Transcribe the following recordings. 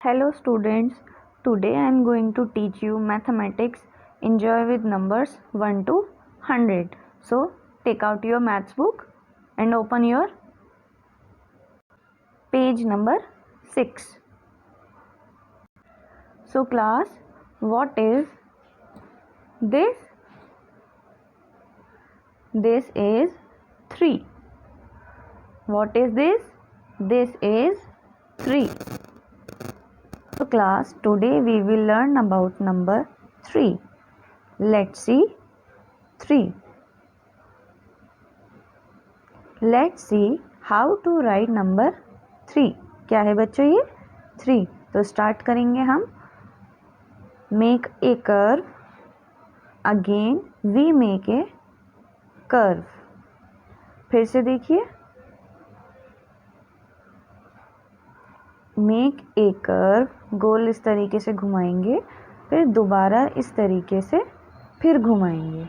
Hello students, today I am going to teach you mathematics. Enjoy with numbers 1 to 100. So take out your maths book and open your page number 6. So class, what is this? This is 3. What is this? This is 3. So class, today we will learn about number 3. Let's see 3. Let's see how to write number 3. क्या है बच्चों ये 3? तो start करेंगे हम. Make a curve. Again we make a curve. फिर से देखिए. Make a curve. गोल इस तरीके से घुमाएंगे, फिर दोबारा इस तरीके से फिर घुमाएंगे.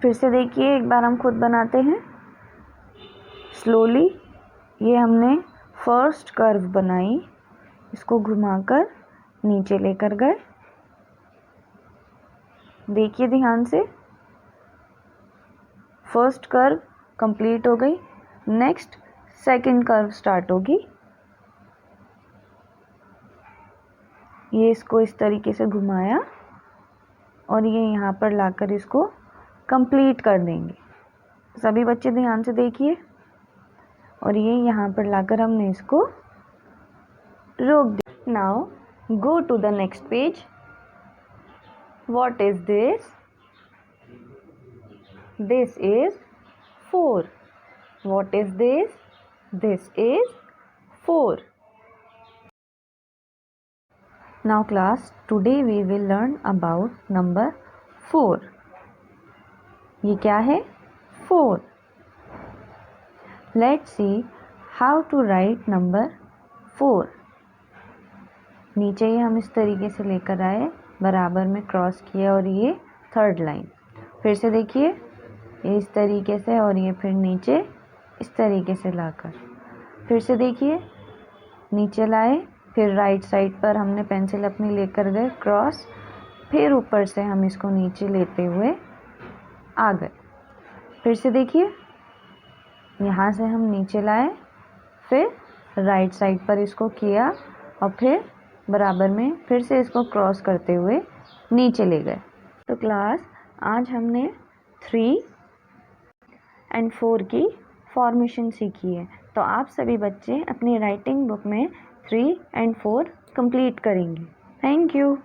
फिर से देखिए, एक बार हम खुद बनाते हैं स्लोली. ये हमने फर्स्ट कर्व बनाई, इसको घुमाकर नीचे लेकर गए. देखिए ध्यान से, फर्स्ट कर्व कंप्लीट हो गई. नेक्स्ट सेकंड कर्व स्टार्ट होगी. ये इसको इस तरीके से घुमाया और ये यहाँ पर लाकर इसको कंप्लीट कर देंगे. सभी बच्चे ध्यान से देखिए. और ये यहाँ पर लाकर हमने इसको रोक दिया. Now go to the next page. What is this? This is 4. What is this? This is 4. Now class, today we will learn about number 4. ये क्या है? 4. Let's see how to write number 4. नीचे ये हम इस तरीके से लेकर आए, बराबर में क्रॉस किया और ये थर्ड लाइन. फिर से देखिए, ये इस तरीके से और ये फिर नीचे इस तरीके से लाकर. फिर से देखिए, नीचे लाए, फिर राइट साइड पर हमने पेंसिल अपनी लेकर गए क्रॉस, फिर ऊपर से हम इसको नीचे लेते हुए आ गए. फिर से देखिए, यहाँ से हम नीचे लाए, फिर राइट साइड पर इसको किया और फिर बराबर में फिर से इसको क्रॉस करते हुए नीचे ले गए. तो क्लास, आज हमने 3 और 4 की फॉर्मेशन सीखी है. तो आप सभी बच्चे अपनी राइटिंग बुक में 3 और 4 कंप्लीट करेंगे. Thank you.